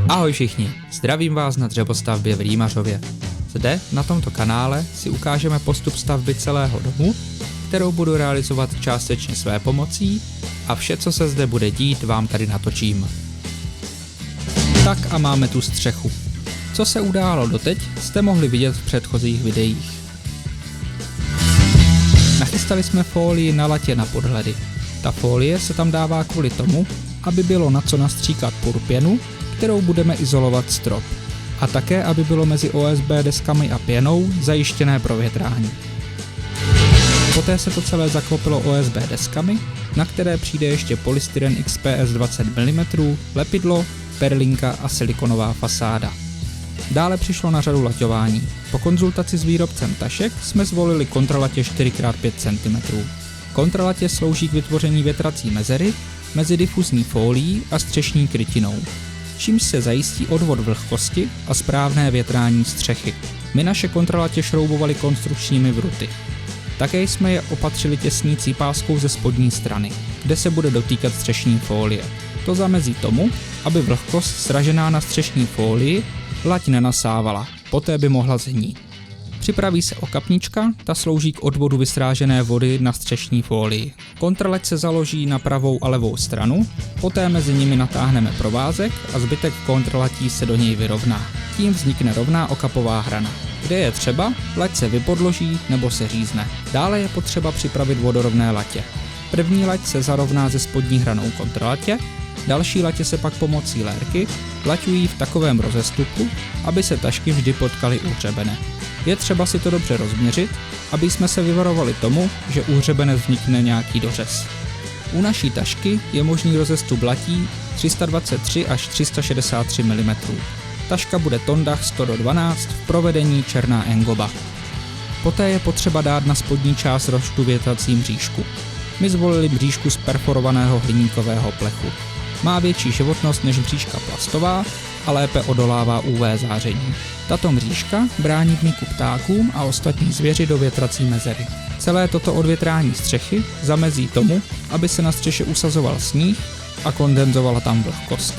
Ahoj všichni, zdravím vás na dřevostavbě v Rýmařově. Zde, na tomto kanále, si ukážeme postup stavby celého domu, kterou budu realizovat částečně své pomocí a vše, co se zde bude dít, vám tady natočím. Tak a máme tu střechu. Co se událo doteď, jste mohli vidět v předchozích videích. Nachystali jsme fólii na latě na podhledy. Ta fólie se tam dává kvůli tomu, aby bylo na co nastříkat purpěnu, kterou budeme izolovat strop. A také, aby bylo mezi OSB deskami a pěnou zajištěné provětrání. Poté se to celé zaklopilo OSB deskami, na které přijde ještě polystyren XPS 20 mm, lepidlo, perlinka a silikonová fasáda. Dále přišlo na řadu laťování. Po konzultaci s výrobcem tašek jsme zvolili kontralatě 4x5 cm. Kontralatě slouží k vytvoření větrací mezery mezi difuzní fólií a střešní krytinou, čímž se zajistí odvod vlhkosti a správné větrání střechy. My naše kontralatě šroubovali konstrukčními vruty. Také jsme je opatřili těsnící páskou ze spodní strany, kde se bude dotýkat střešní fólie. To zamezí tomu, aby vlhkost sražená na střešní fólii lať nenasávala, poté by mohla zhnít. Připraví se okapnička, ta slouží k odvodu vysrážené vody na střešní fólii. Kontralať se založí na pravou a levou stranu, poté mezi nimi natáhneme provázek a zbytek kontralatí se do něj vyrovná. Tím vznikne rovná okapová hrana. Kde je třeba, lať se vypodloží nebo se řízne. Dále je potřeba připravit vodorovné latě. První lať se zarovná se spodní hranou kontralatě, další latě se pak pomocí lérky laťují v takovém rozestupu, aby se tašky vždy potkaly u hřebene. Je třeba si to dobře rozměřit, aby jsme se vyvarovali tomu, že u hřebene vznikne nějaký dořez. U naší tašky je možný rozestup latí 323 až 363 mm. Taška bude Tondach 100/12 v provedení černá engoba. Poté je potřeba dát na spodní část roštu větrací mřížku. My zvolili mřížku z perforovaného hliníkového plechu. Má větší životnost než mřížka plastová a lépe odolává UV záření. Tato mřížka brání vniku ptákům a ostatní zvěři do větrací mezery. Celé toto odvětrání střechy zamezí tomu, aby se na střeše usazoval sníh a kondenzovala tam vlhkost.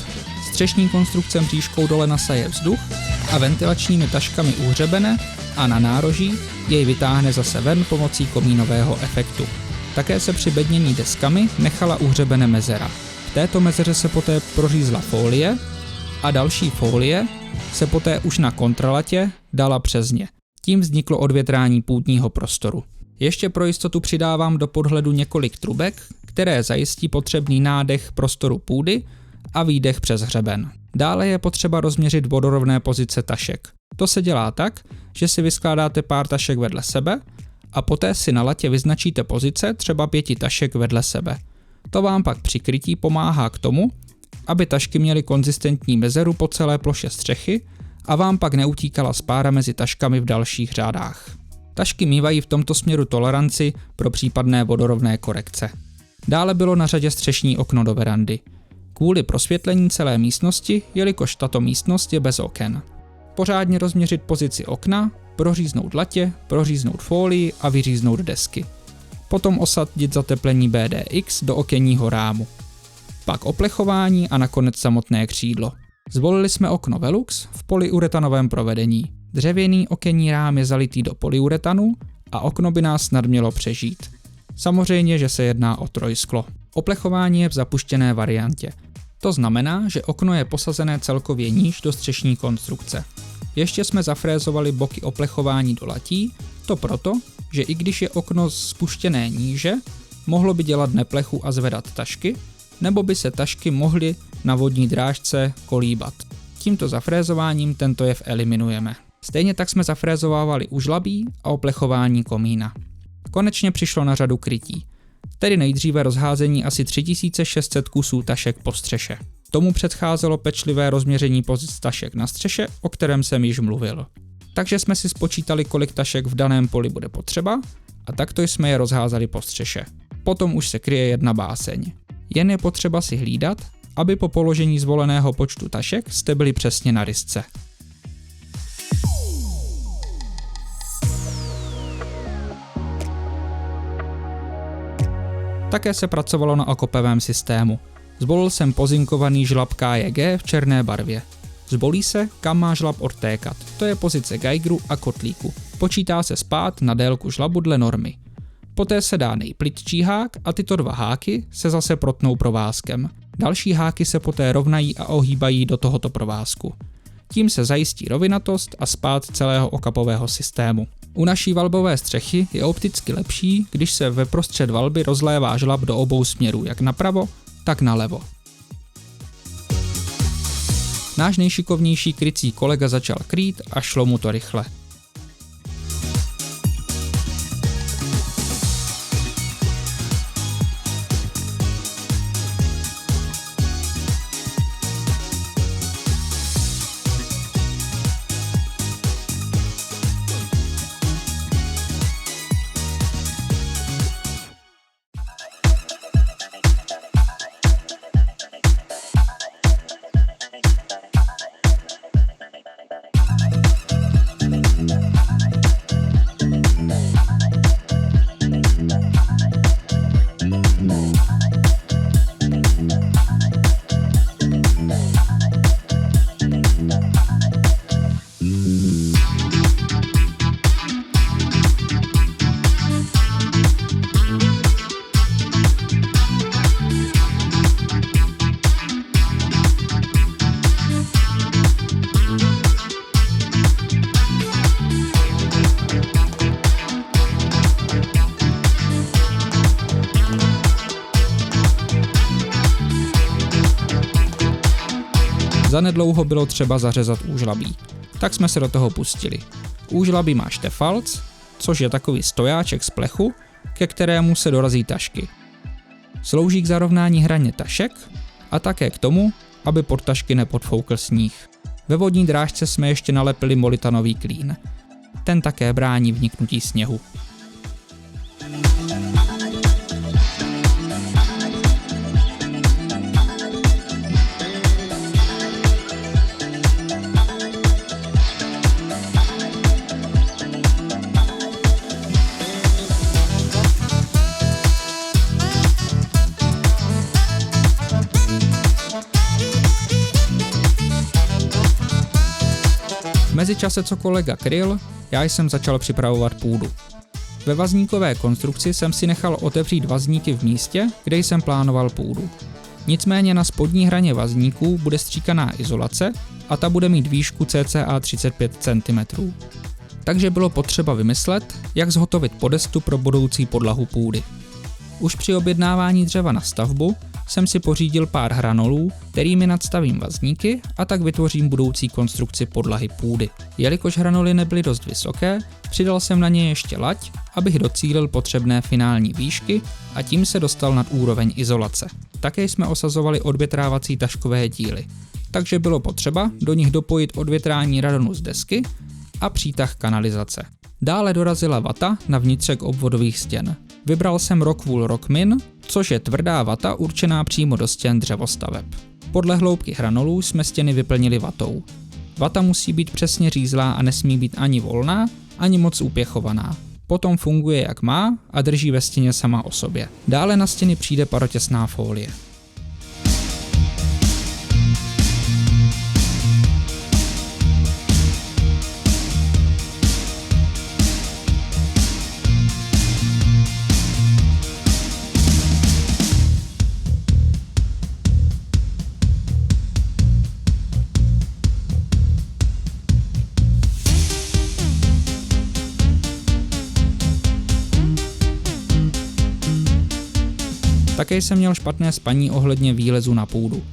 Střešní konstrukce mřížkou dole nasaje vzduch a ventilačními taškami u hřebene a na nároží jej vytáhne zase ven pomocí komínového efektu. Také se při bednění deskami nechala u hřebene mezera. V této mezeře se poté prořízla fólie a další fólie se poté už na kontralatě dala přes ně. Tím vzniklo odvětrání půdního prostoru. Ještě pro jistotu přidávám do podhledu několik trubek, které zajistí potřebný nádech prostoru půdy a výdech přes hřeben. Dále je potřeba rozměřit vodorovné pozice tašek. To se dělá tak, že si vyskládáte pár tašek vedle sebe a poté si na latě vyznačíte pozice třeba 5 tašek vedle sebe. To vám pak při krytí pomáhá k tomu, aby tašky měly konzistentní mezeru po celé ploše střechy a vám pak neutíkala spára mezi taškami v dalších řádách. Tašky mívají v tomto směru toleranci pro případné vodorovné korekce. Dále bylo na řadě střešní okno do verandy. Kvůli prosvětlení celé místnosti, jelikož tato místnost je bez oken. Pořádně rozměřit pozici okna, proříznout latě, proříznout fólii a vyříznout desky. Potom osadit zateplení BDX do okenního rámu. Pak oplechování a nakonec samotné křídlo. Zvolili jsme okno Velux v polyuretanovém provedení. Dřevěný okenní rám je zalitý do polyuretanu a okno by nás snad mělo přežít. Samozřejmě, že se jedná o trojsklo. Oplechování je v zapuštěné variantě. To znamená, že okno je posazené celkově níž do střešní konstrukce. Ještě jsme zafrézovali boky oplechování do latí, to proto, že i když je okno spuštěné níže, mohlo by dělat neplechu a zvedat tašky, nebo by se tašky mohly na vodní drážce kolíbat. Tímto zafrézováním tento jev eliminujeme. Stejně tak jsme zafrézovávali u žlabí a oplechování komína. Konečně přišlo na řadu krytí, tedy nejdříve rozházení asi 3600 kusů tašek po střeše. Tomu předcházelo pečlivé rozměření pozic tašek na střeše, o kterém jsem již mluvil. Takže jsme si spočítali, kolik tašek v daném poli bude potřeba a takto jsme je rozházeli po střeše. Potom už se kryje jedna báseň. Jen je potřeba si hlídat, aby po položení zvoleného počtu tašek jste byli přesně na risce. Také se pracovalo na okopevém systému. Zvolil jsem pozinkovaný žlab KJG v černé barvě. Zvolí se, kam má žlab odtékat, to je pozice geigeru a kotlíku. Počítá se spád na délku žlabu dle normy. Poté se dá nejplitčí hák a tyto 2 háky se zase protnou provázkem. Další háky se poté rovnají a ohýbají do tohoto provázku. Tím se zajistí rovinatost a spád celého okapového systému. U naší valbové střechy je opticky lepší, když se ve prostřed valby rozlévá žlab do obou směrů, jak napravo, tak nalevo. Náš nejšikovnější krycí kolega začal krýt a šlo mu to rychle. Zanedlouho bylo třeba zařezat úžlabí, tak jsme se do toho pustili. Úžlabí má štefalc, což je takový stojáček z plechu, ke kterému se dorazí tašky. Slouží k zarovnání hraně tašek a také k tomu, aby pod tašky nepodfoukl sníh. Ve vodní drážce jsme ještě nalepili molitanový klín. Ten také brání vniknutí sněhu. V mezičase, co kolega kryl, já jsem začal připravovat půdu. Ve vazníkové konstrukci jsem si nechal otevřít vazníky v místě, kde jsem plánoval půdu. Nicméně na spodní hraně vazníků bude stříkaná izolace a ta bude mít výšku cca 35 cm. Takže bylo potřeba vymyslet, jak zhotovit podestu pro budoucí podlahu půdy. Už při objednávání dřeva na stavbu jsem si pořídil pár hranolů, kterými nadstavím vazníky a tak vytvořím budoucí konstrukci podlahy půdy. Jelikož hranoly nebyly dost vysoké, přidal jsem na ně ještě lať, abych docílil potřebné finální výšky a tím se dostal nad úroveň izolace. Také jsme osazovali odvětrávací taškové díly, takže bylo potřeba do nich dopojit odvětrání radonu z desky a přítah kanalizace. Dále dorazila vata na vnitřek obvodových stěn. Vybral jsem Rockwool Rockmin, což je tvrdá vata určená přímo do stěn dřevostaveb. Podle hloubky hranolů jsme stěny vyplnili vatou. Vata musí být přesně řízlá a nesmí být ani volná, ani moc upěchovaná. Potom funguje jak má a drží ve stěně sama o sobě. Dále na stěny přijde parotěsná fólie. Také jsem měl špatné spaní ohledně výlezu na půdu.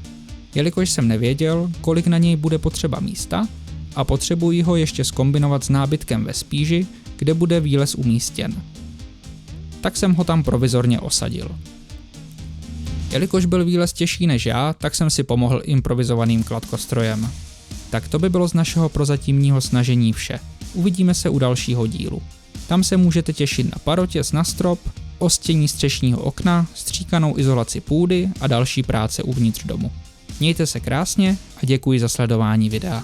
Jelikož jsem nevěděl, kolik na něj bude potřeba místa a potřebuji ho ještě zkombinovat s nábytkem ve spíži, kde bude výlez umístěn. Tak jsem ho tam provizorně osadil. Jelikož byl výlez těžší než já, tak jsem si pomohl improvizovaným kladkostrojem. Tak to by bylo z našeho prozatímního snažení vše. Uvidíme se u dalšího dílu. Tam se můžete těšit na parotěs na strop, ostění střešního okna, stříkanou izolaci půdy a další práce uvnitř domu. Mějte se krásně a děkuji za sledování videa.